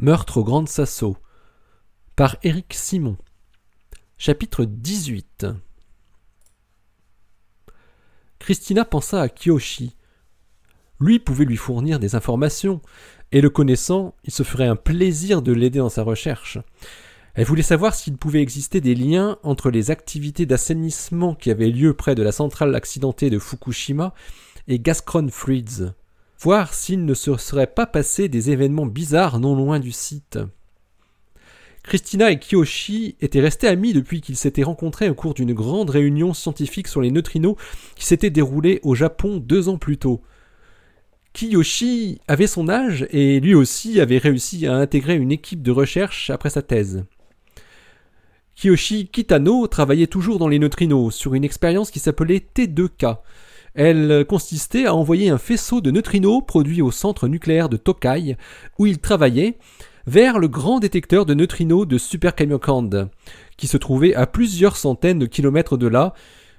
Meurtre au Grand Sasso par Éric Simon. Chapitre 18. Christina pensa à Kiyoshi. Lui pouvait lui fournir des informations, et le connaissant, il se ferait un plaisir de l'aider dans sa recherche. Elle voulait savoir s'il pouvait exister des liens entre les activités d'assainissement qui avaient lieu près de la centrale accidentée de Fukushima et Gazprom Fluids. Voir s'il ne se serait pas passé des événements bizarres non loin du site. Christina et Kiyoshi étaient restés amis depuis qu'ils s'étaient rencontrés au cours d'une grande réunion scientifique sur les neutrinos qui s'était déroulée au Japon 2 ans plus tôt. Kiyoshi avait son âge et lui aussi avait réussi à intégrer une équipe de recherche après sa thèse. Kiyoshi Kitano travaillait toujours dans les neutrinos sur une expérience qui s'appelait T2K. Elle consistait à envoyer un faisceau de neutrinos produit au centre nucléaire de Tokai, où il travaillait, vers le grand détecteur de neutrinos de Super Kamiokande, qui se trouvait à plusieurs centaines de kilomètres de là,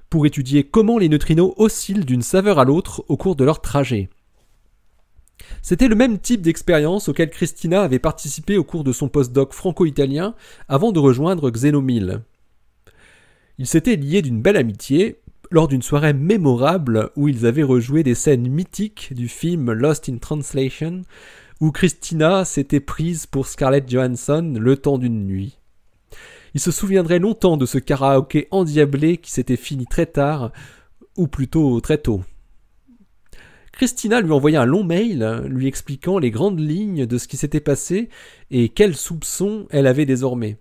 pour étudier comment les neutrinos oscillent d'une saveur à l'autre au cours de leur trajet. C'était le même type d'expérience auquel Christina avait participé au cours de son postdoc franco-italien avant de rejoindre Xenomil. Ils s'étaient liés d'une belle amitié lors d'une soirée mémorable où ils avaient rejoué des scènes mythiques du film Lost in Translation, où Christina s'était prise pour Scarlett Johansson le temps d'une nuit. Il se souviendrait longtemps de ce karaoké endiablé qui s'était fini très tard, ou plutôt très tôt. Christina lui envoya un long mail lui expliquant les grandes lignes de ce qui s'était passé et quels soupçons elle avait désormais.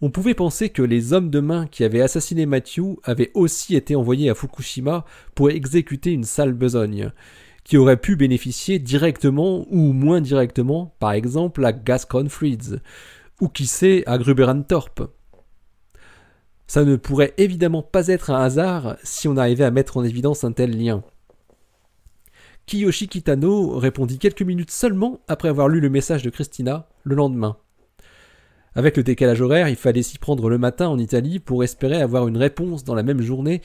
On pouvait penser que les hommes de main qui avaient assassiné Matthew avaient aussi été envoyés à Fukushima pour exécuter une sale besogne, qui aurait pu bénéficier directement ou moins directement, par exemple à Gazprom Fluids, ou qui sait à Gruberantorp. Ça ne pourrait évidemment pas être un hasard si on arrivait à mettre en évidence un tel lien. Kiyoshi Kitano répondit quelques minutes seulement après avoir lu le message de Christina le lendemain. Avec le décalage horaire, il fallait s'y prendre le matin en Italie pour espérer avoir une réponse dans la même journée,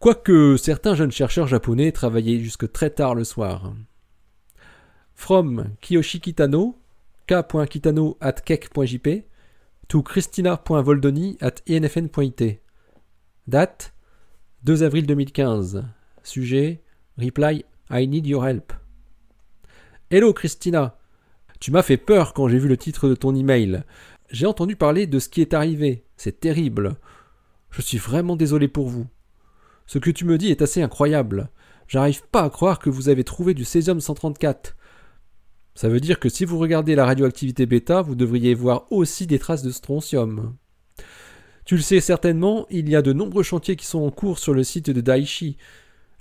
quoique certains jeunes chercheurs japonais travaillaient jusque très tard le soir. From Kiyoshi Kitano, k.kitano@kek.jp, to christina.voldoni@infn.it. Date 2 avril 2015. Sujet reply I need your help. Hello Christina. Tu m'as fait peur quand j'ai vu le titre de ton email. J'ai entendu parler de ce qui est arrivé. C'est terrible. Je suis vraiment désolé pour vous. Ce que tu me dis est assez incroyable. J'arrive pas à croire que vous avez trouvé du césium-134. Ça veut dire que si vous regardez la radioactivité bêta, vous devriez voir aussi des traces de strontium. Tu le sais certainement, il y a de nombreux chantiers qui sont en cours sur le site de Daiichi.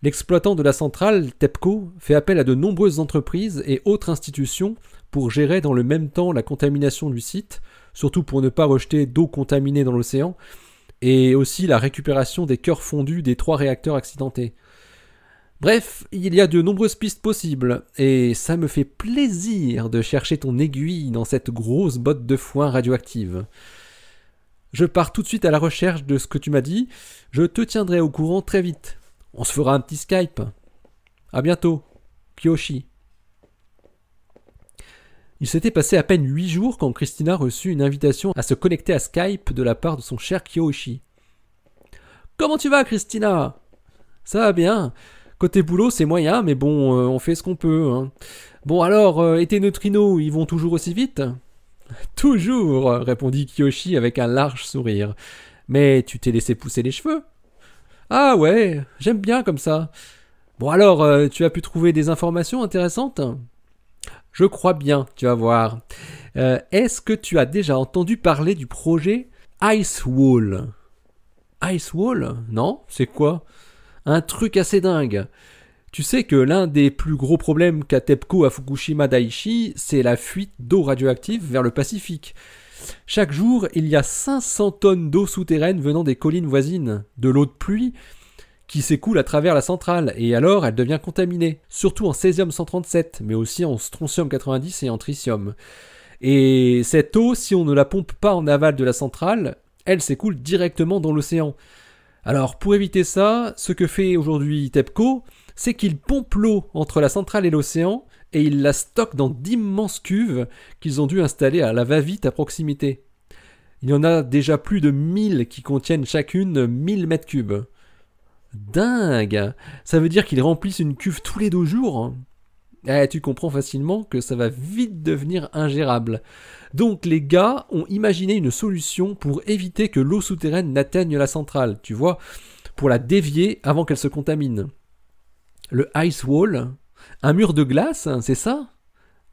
L'exploitant de la centrale, TEPCO, fait appel à de nombreuses entreprises et autres institutions pour gérer dans le même temps la contamination du site, surtout pour ne pas rejeter d'eau contaminée dans l'océan, et aussi la récupération des cœurs fondus des 3 réacteurs accidentés. Bref, il y a de nombreuses pistes possibles, et ça me fait plaisir de chercher ton aiguille dans cette grosse botte de foin radioactive. Je pars tout de suite à la recherche de ce que tu m'as dit, je te tiendrai au courant très vite. On se fera un petit Skype. À bientôt, Kiyoshi. Il s'était passé à peine 8 jours quand Christina reçut une invitation à se connecter à Skype de la part de son cher Kiyoshi. Comment tu vas, Christina? Ça va bien. Côté boulot, c'est moyen, mais bon, on fait ce qu'on peut. Hein. Bon alors, et tes neutrinos, ils vont toujours aussi vite? Toujours, répondit Kiyoshi avec un large sourire. Mais tu t'es laissé pousser les cheveux? Ah ouais, j'aime bien comme ça. Bon alors, tu as pu trouver des informations intéressantes? Je crois bien, tu vas voir. Est-ce que tu as déjà entendu parler du projet Ice Wall? Ice Wall? Non, c'est quoi? Un truc assez dingue. Tu sais que l'un des plus gros problèmes qu'a TEPCO à Fukushima Daiichi, c'est la fuite d'eau radioactive vers le Pacifique. Chaque jour, il y a 500 tonnes d'eau souterraine venant des collines voisines, de l'eau de pluie, qui s'écoule à travers la centrale, et alors elle devient contaminée, surtout en césium-137, mais aussi en strontium-90 et en tritium. Et cette eau, si on ne la pompe pas en aval de la centrale, elle s'écoule directement dans l'océan. Alors pour éviter ça, ce que fait aujourd'hui TEPCO, c'est qu'il pompe l'eau entre la centrale et l'océan, et ils la stockent dans d'immenses cuves qu'ils ont dû installer à la va-vite à proximité. Il y en a déjà plus de 1000 qui contiennent chacune 1000 mètres cubes. Dingue! Ça veut dire qu'ils remplissent une cuve tous les 2 jours. Tu comprends facilement que ça va vite devenir ingérable. Donc les gars ont imaginé une solution pour éviter que l'eau souterraine n'atteigne la centrale, tu vois, pour la dévier avant qu'elle se contamine. Le ice wall, un mur de glace, c'est ça?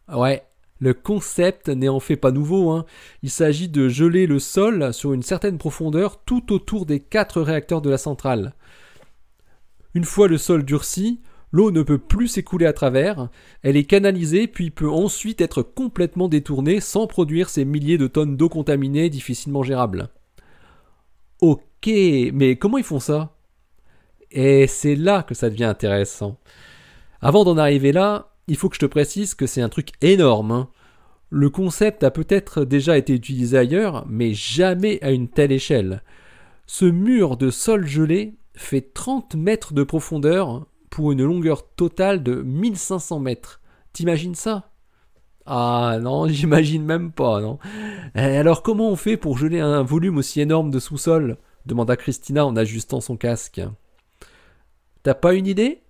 Ouais, le concept n'est en fait pas nouveau, hein. Il s'agit de geler le sol sur une certaine profondeur tout autour des 4 réacteurs de la centrale. Une fois le sol durci, l'eau ne peut plus s'écouler à travers, elle est canalisée puis peut ensuite être complètement détournée sans produire ces milliers de tonnes d'eau contaminée difficilement gérables. Ok, mais comment ils font ça? Et c'est là que ça devient intéressant. Avant d'en arriver là, il faut que je te précise que c'est un truc énorme, hein. Le concept a peut-être déjà été utilisé ailleurs, mais jamais à une telle échelle. Ce mur de sol gelé fait 30 mètres de profondeur pour une longueur totale de 1500 mètres. T'imagines ça? Ah non, j'imagine même pas, non. Alors comment on fait pour geler un volume aussi énorme de sous-sol? Demanda Christina en ajustant son casque. T'as pas une idée?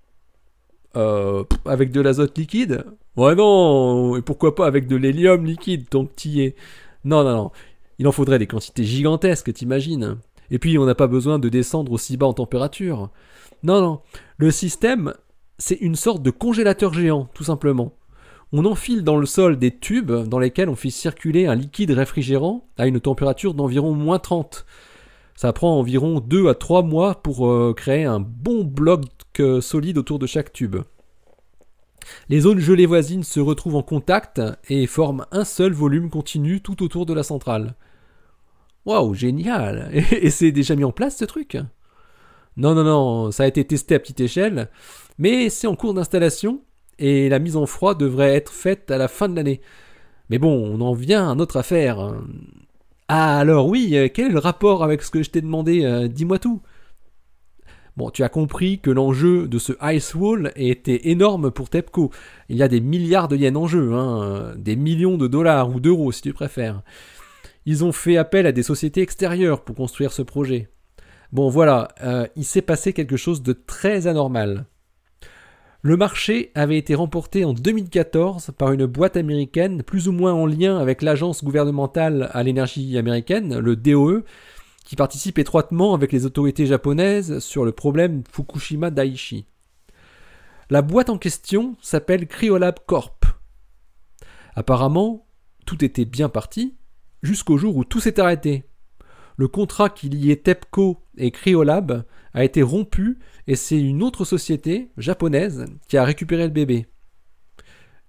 Avec de l'azote liquide? Ouais non, et pourquoi pas avec de l'hélium liquide, tant que t'y es. Non. Il en faudrait des quantités gigantesques, t'imagines? Et puis on n'a pas besoin de descendre aussi bas en température. Non. Le système, c'est une sorte de congélateur géant, tout simplement. On enfile dans le sol des tubes dans lesquels on fait circuler un liquide réfrigérant à une température d'environ moins 30. Ça prend environ 2 à 3 mois pour créer un bon bloc solide autour de chaque tube. Les zones gelées voisines se retrouvent en contact et forment un seul volume continu tout autour de la centrale. Waouh, génial! Et c'est déjà mis en place ce truc? Non, ça a été testé à petite échelle, mais c'est en cours d'installation et la mise en froid devrait être faite à la fin de l'année. Mais bon, on en vient à notre affaire. Ah alors oui, quel est le rapport avec ce que je t'ai demandé? Dis-moi tout. Bon, tu as compris que l'enjeu de ce Ice Wall était énorme pour TEPCO. Il y a des milliards de yens en jeu, hein, des millions de dollars ou d'euros si tu préfères. Ils ont fait appel à des sociétés extérieures pour construire ce projet. Bon voilà, il s'est passé quelque chose de très anormal. Le marché avait été remporté en 2014 par une boîte américaine plus ou moins en lien avec l'agence gouvernementale à l'énergie américaine, le DOE, qui participe étroitement avec les autorités japonaises sur le problème Fukushima Daiichi. La boîte en question s'appelle Cryolab Corp. Apparemment, tout était bien parti, jusqu'au jour où tout s'est arrêté. Le contrat qui liait TEPCO et Cryolab a été rompu et c'est une autre société, japonaise, qui a récupéré le bébé.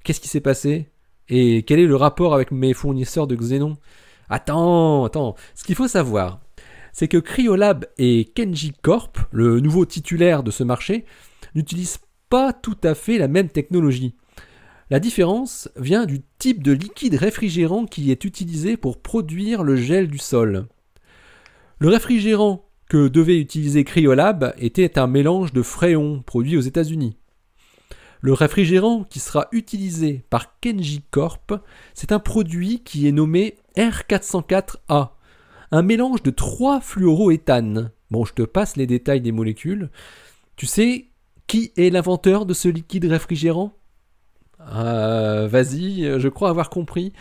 Qu'est-ce qui s'est passé? Et quel est le rapport avec mes fournisseurs de Xénon? Attends, ce qu'il faut savoir, c'est que Cryolab et Kenji Corp, le nouveau titulaire de ce marché, n'utilisent pas tout à fait la même technologie. La différence vient du type de liquide réfrigérant qui est utilisé pour produire le gel du sol. Le réfrigérant que devait utiliser Cryolab était un mélange de fréon produit aux États-Unis. Le réfrigérant qui sera utilisé par Kenji Corp, c'est un produit qui est nommé R404A, un mélange de 3 fluoroéthanes. Bon, je te passe les détails des molécules. Tu sais qui est l'inventeur de ce liquide réfrigérant? Vas-y, je crois avoir compris.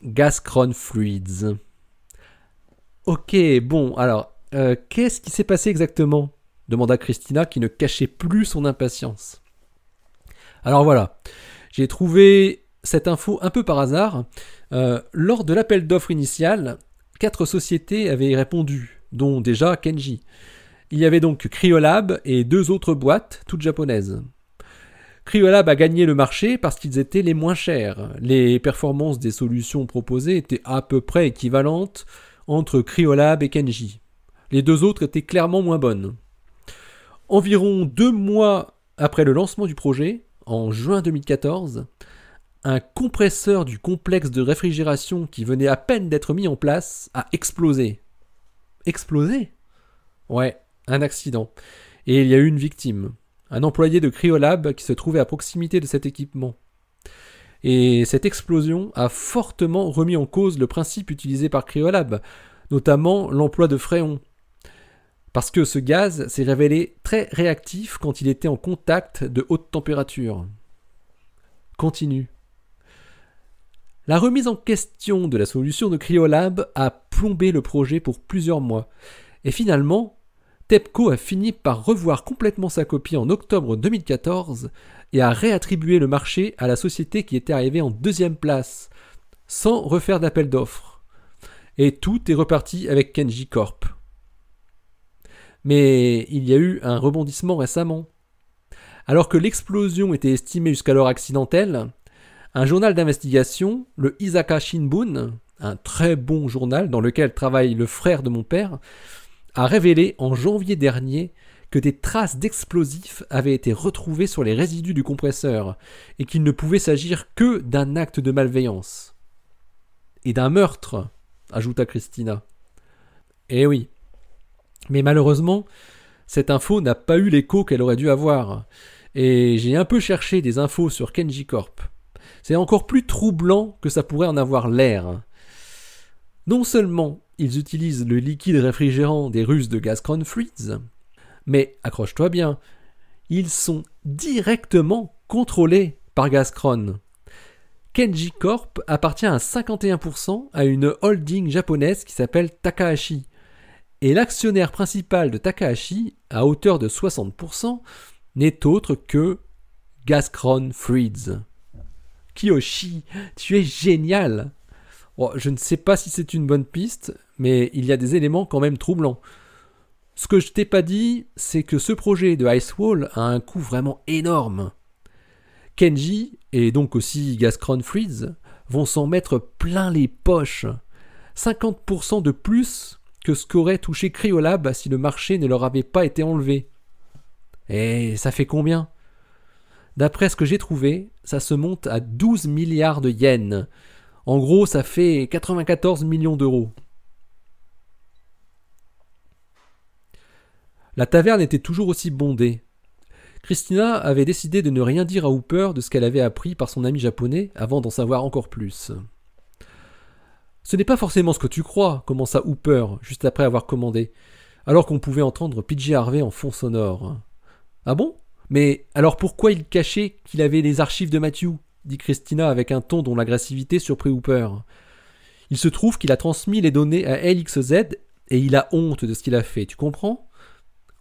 Gazcron Fluids. Ok, bon, alors, qu'est-ce qui s'est passé exactement? Demanda Christina qui ne cachait plus son impatience. Alors voilà, j'ai trouvé cette info un peu par hasard. Lors de l'appel d'offres initial, 4 sociétés avaient répondu, dont déjà Kenji. Il y avait donc Cryolab et 2 autres boîtes, toutes japonaises. Cryolab a gagné le marché parce qu'ils étaient les moins chers. Les performances des solutions proposées étaient à peu près équivalentes entre Cryolab et Kenji. Les 2 autres étaient clairement moins bonnes. Environ 2 mois après le lancement du projet, en juin 2014, un compresseur du complexe de réfrigération qui venait à peine d'être mis en place a explosé. Explosé? Ouais, un accident. Et il y a eu une victime. Un employé de Cryolab qui se trouvait à proximité de cet équipement. Et cette explosion a fortement remis en cause le principe utilisé par Cryolab, notamment l'emploi de fréon. Parce que ce gaz s'est révélé très réactif quand il était en contact de haute température. Continue. La remise en question de la solution de Cryolab a plombé le projet pour plusieurs mois. Et finalement, TEPCO a fini par revoir complètement sa copie en octobre 2014 et a réattribué le marché à la société qui était arrivée en deuxième place, sans refaire d'appel d'offres. Et tout est reparti avec Kenji Corp. Mais il y a eu un rebondissement récemment. Alors que l'explosion était estimée jusqu'alors accidentelle, un journal d'investigation, le Isaka Shinbun, un très bon journal dans lequel travaille le frère de mon père, a révélé en janvier dernier que des traces d'explosifs avaient été retrouvées sur les résidus du compresseur et qu'il ne pouvait s'agir que d'un acte de malveillance. Et d'un meurtre, ajouta Christina. Eh oui. Mais malheureusement, cette info n'a pas eu l'écho qu'elle aurait dû avoir. Et j'ai un peu cherché des infos sur Kenji Corp. C'est encore plus troublant que ça pourrait en avoir l'air. Non seulement ils utilisent le liquide réfrigérant des Russes de Gazprom Fluids, mais accroche-toi bien, ils sont directement contrôlés par Gazprom. Kenji Corp appartient à 51% à une holding japonaise qui s'appelle Takahashi. Et l'actionnaire principal de Takahashi, à hauteur de 60%, n'est autre que Gazprom Fluids. Kiyoshi, tu es génial! Bon, je ne sais pas si c'est une bonne piste, mais il y a des éléments quand même troublants. Ce que je t'ai pas dit, c'est que ce projet de Icewall a un coût vraiment énorme. Kenji, et donc aussi Gazprom Fluids, vont s'en mettre plein les poches. 50% de plus que ce qu'aurait touché Cryolab si le marché ne leur avait pas été enlevé. Et ça fait combien ? D'après ce que j'ai trouvé, ça se monte à 12 milliards de yens. En gros, ça fait 94 millions d'euros. La taverne était toujours aussi bondée. Christina avait décidé de ne rien dire à Hooper de ce qu'elle avait appris par son ami japonais avant d'en savoir encore plus. Ce n'est pas forcément ce que tu crois, commença Hooper, juste après avoir commandé, alors qu'on pouvait entendre PJ Harvey en fond sonore. Ah bon ? Mais alors pourquoi il cachait qu'il avait les archives de Matthew ? Dit Christina avec un ton dont l'agressivité surprit Hooper. Il se trouve qu'il a transmis les données à LXZ et il a honte de ce qu'il a fait, tu comprends ?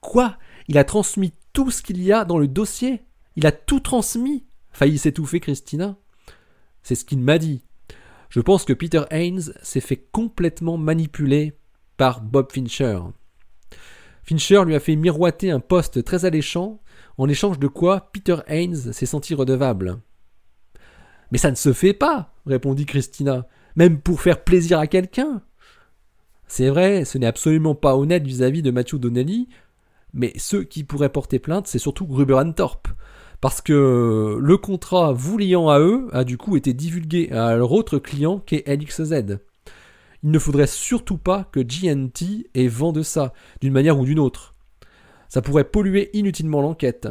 Quoi ? Il a transmis tout ce qu'il y a dans le dossier ? Il a tout transmis ? Faillit s'étouffer Christina. C'est ce qu'il m'a dit. Je pense que Peter Haynes s'est fait complètement manipuler par Bob Fincher. Fincher lui a fait miroiter un poste très alléchant, en échange de quoi Peter Haynes s'est senti redevable. « Mais ça ne se fait pas !» répondit Christina, « même pour faire plaisir à quelqu'un. » C'est vrai, ce n'est absolument pas honnête vis-à-vis de Matthew Donnelly, mais ceux qui pourraient porter plainte, c'est surtout Gruber & Thorpe, parce que le contrat vous liant à eux a du coup été divulgué à leur autre client qu'est LXZ. Il ne faudrait surtout pas que G&T ait vent de ça, d'une manière ou d'une autre. Ça pourrait polluer inutilement l'enquête.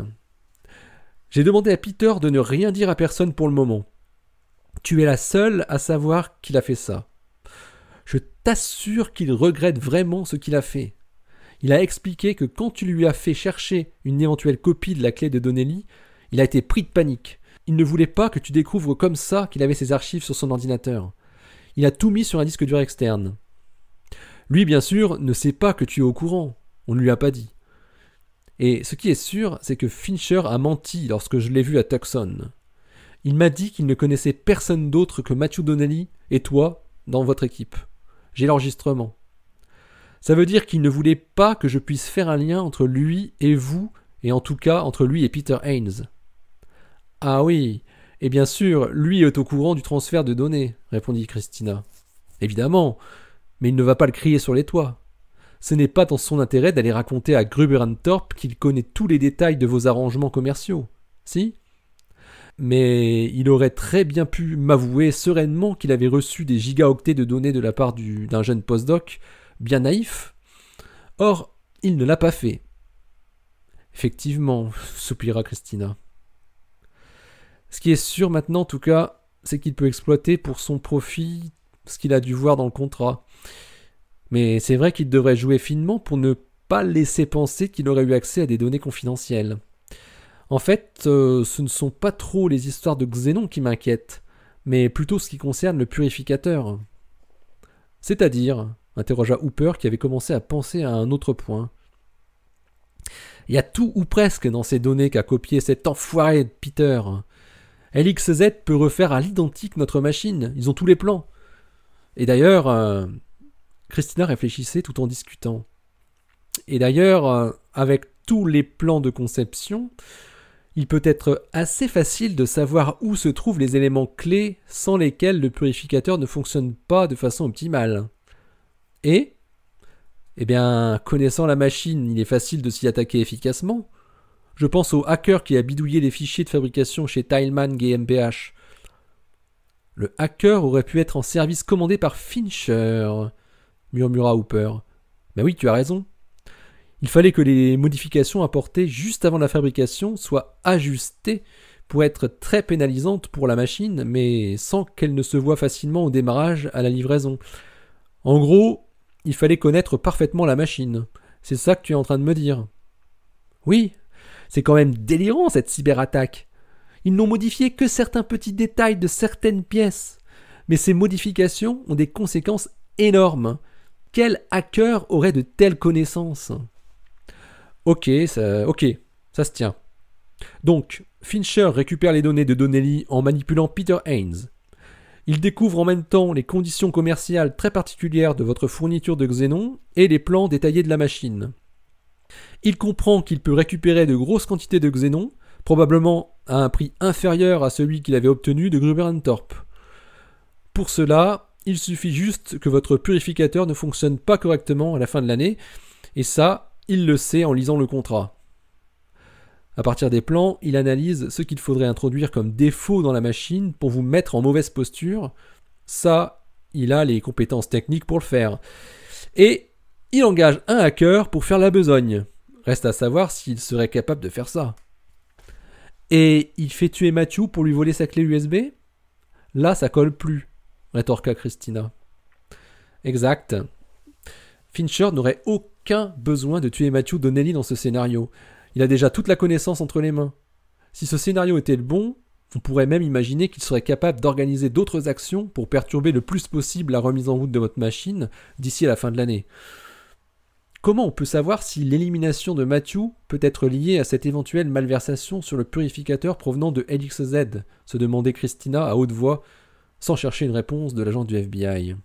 J'ai demandé à Peter de ne rien dire à personne pour le moment. Tu es la seule à savoir qu'il a fait ça. Je t'assure qu'il regrette vraiment ce qu'il a fait. Il a expliqué que quand tu lui as fait chercher une éventuelle copie de la clé de Donnelly, il a été pris de panique. Il ne voulait pas que tu découvres comme ça qu'il avait ses archives sur son ordinateur. Il a tout mis sur un disque dur externe. Lui, bien sûr, ne sait pas que tu es au courant. On ne lui a pas dit. Et ce qui est sûr, c'est que Fincher a menti lorsque je l'ai vu à Tucson. Il m'a dit qu'il ne connaissait personne d'autre que Matthew Donnelly et toi dans votre équipe. J'ai l'enregistrement. Ça veut dire qu'il ne voulait pas que je puisse faire un lien entre lui et vous, et en tout cas entre lui et Peter Haynes. Ah oui, et bien sûr, lui est au courant du transfert de données, répondit Christina. Évidemment, mais il ne va pas le crier sur les toits. Ce n'est pas dans son intérêt d'aller raconter à Gruber & Thorpe qu'il connaît tous les détails de vos arrangements commerciaux, si ? Mais il aurait très bien pu m'avouer sereinement qu'il avait reçu des gigaoctets de données de la part d'un jeune postdoc, bien naïf. Or, il ne l'a pas fait. Effectivement, soupira Christina. Ce qui est sûr maintenant, en tout cas, c'est qu'il peut exploiter pour son profit ce qu'il a dû voir dans le contrat. Mais c'est vrai qu'il devrait jouer finement pour ne pas laisser penser qu'il aurait eu accès à des données confidentielles. En fait, ce ne sont pas trop les histoires de Xénon qui m'inquiètent, mais plutôt ce qui concerne le purificateur. C'est-à-dire, interrogea Hooper qui avait commencé à penser à un autre point. Il y a tout ou presque dans ces données qu'a copié cet enfoiré de Peter. LXZ peut refaire à l'identique notre machine, ils ont tous les plans. Et d'ailleurs, Christina réfléchissait tout en discutant. Et d'ailleurs, avec tous les plans de conception, il peut être assez facile de savoir où se trouvent les éléments clés sans lesquels le purificateur ne fonctionne pas de façon optimale. Et, eh bien, connaissant la machine, il est facile de s'y attaquer efficacement. Je pense au hacker qui a bidouillé les fichiers de fabrication chez Tileman GmbH. Le hacker aurait pu être en service commandé par Fincher, murmura Hooper. Ben oui, tu as raison. Il fallait que les modifications apportées juste avant la fabrication soient ajustées pour être très pénalisantes pour la machine, mais sans qu'elle ne se voie facilement au démarrage à la livraison. En gros, il fallait connaître parfaitement la machine. C'est ça que tu es en train de me dire. Oui, c'est quand même délirant cette cyberattaque. Ils n'ont modifié que certains petits détails de certaines pièces. Mais ces modifications ont des conséquences énormes. Quel hacker aurait de telles connaissances ? Ok, ça se tient. Donc, Fincher récupère les données de Donnelly en manipulant Peter Haynes. Il découvre en même temps les conditions commerciales très particulières de votre fourniture de Xénon et les plans détaillés de la machine. Il comprend qu'il peut récupérer de grosses quantités de Xénon, probablement à un prix inférieur à celui qu'il avait obtenu de Gruber & Thorpe. Pour cela, il suffit juste que votre purificateur ne fonctionne pas correctement à la fin de l'année, et ça, il le sait en lisant le contrat. À partir des plans, il analyse ce qu'il faudrait introduire comme défaut dans la machine pour vous mettre en mauvaise posture. Ça, il a les compétences techniques pour le faire. Et il engage un hacker pour faire la besogne. Reste à savoir s'il serait capable de faire ça. Et il fait tuer Matthew pour lui voler sa clé USB ? Là, ça colle plus, rétorqua Christina. Exact. Fincher n'aurait aucun besoin de tuer Matthew Donnelly dans ce scénario. Il a déjà toute la connaissance entre les mains. Si ce scénario était le bon, on pourrait même imaginer qu'il serait capable d'organiser d'autres actions pour perturber le plus possible la remise en route de votre machine d'ici à la fin de l'année. Comment on peut savoir si l'élimination de Matthew peut être liée à cette éventuelle malversation sur le purificateur provenant de LXZ ? Se demandait Christina à haute voix, sans chercher une réponse de l'agent du FBI.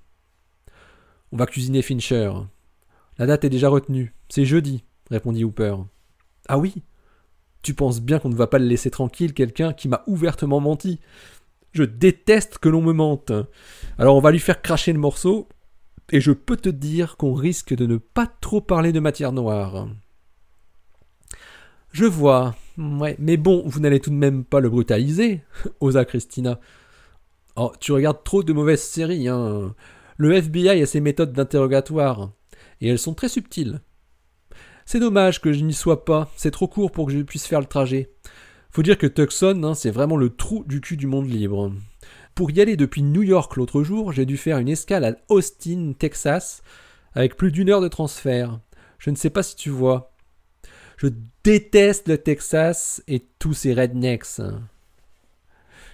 On va cuisiner Fincher. La date est déjà retenue. C'est jeudi, répondit Hooper. Ah oui ? Tu penses bien qu'on ne va pas le laisser tranquille, quelqu'un qui m'a ouvertement menti. Je déteste que l'on me mente. Alors on va lui faire cracher le morceau, et je peux te dire qu'on risque de ne pas trop parler de matière noire. Je vois. Ouais, mais bon, vous n'allez tout de même pas le brutaliser, osa Christina. Oh, tu regardes trop de mauvaises séries, hein. Le FBI a ses méthodes d'interrogatoire, et elles sont très subtiles. C'est dommage que je n'y sois pas, c'est trop court pour que je puisse faire le trajet. Faut dire que Tucson, c'est vraiment le trou du cul du monde libre. Pour y aller depuis New York l'autre jour, j'ai dû faire une escale à Austin, Texas, avec plus d'1 heure de transfert. Je ne sais pas si tu vois. Je déteste le Texas et tous ces rednecks.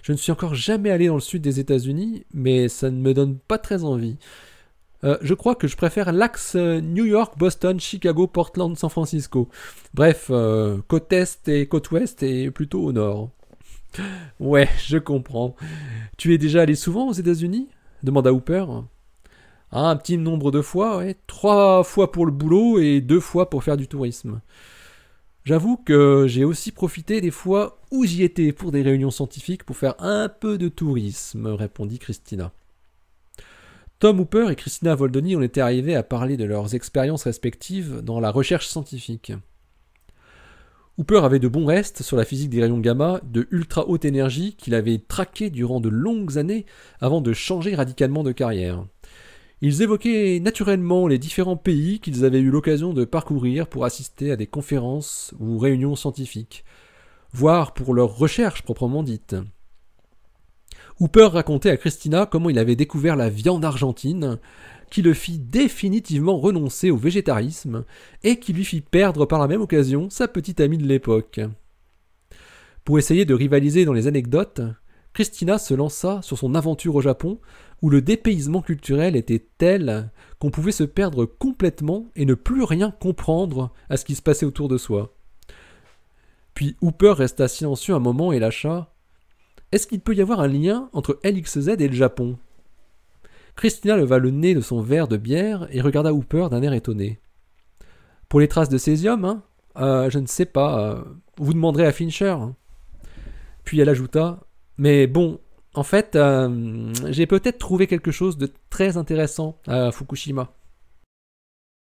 Je ne suis encore jamais allé dans le sud des États-Unis, mais ça ne me donne pas très envie. Je crois que je préfère l'axe New York, Boston, Chicago, Portland, San Francisco. Bref, côte est et côte ouest et plutôt au nord. Ouais, je comprends. Tu es déjà allé souvent aux États-Unis ? Demanda Hooper. Ah, un petit nombre de fois, ouais. 3 fois pour le boulot et 2 fois pour faire du tourisme. J'avoue que j'ai aussi profité des fois où j'y étais pour des réunions scientifiques pour faire un peu de tourisme, répondit Christina. Tom Hooper et Christina Voldoni en étaient arrivés à parler de leurs expériences respectives dans la recherche scientifique. Hooper avait de bons restes sur la physique des rayons gamma de ultra haute énergie qu'il avait traqués durant de longues années avant de changer radicalement de carrière. Ils évoquaient naturellement les différents pays qu'ils avaient eu l'occasion de parcourir pour assister à des conférences ou réunions scientifiques, voire pour leurs recherches proprement dites. Hooper racontait à Christina comment il avait découvert la viande argentine, qui le fit définitivement renoncer au végétarisme et qui lui fit perdre par la même occasion sa petite amie de l'époque. Pour essayer de rivaliser dans les anecdotes, Christina se lança sur son aventure au Japon où le dépaysement culturel était tel qu'on pouvait se perdre complètement et ne plus rien comprendre à ce qui se passait autour de soi. Puis Hooper resta silencieux un moment et lâcha « Est-ce qu'il peut y avoir un lien entre LXZ et le Japon ?» Christina leva le nez de son verre de bière et regarda Hooper d'un air étonné. « Pour les traces de césium, hein je ne sais pas. Vous demanderez à Fincher. » Puis elle ajouta « Mais bon, en fait, j'ai peut-être trouvé quelque chose de très intéressant à Fukushima. »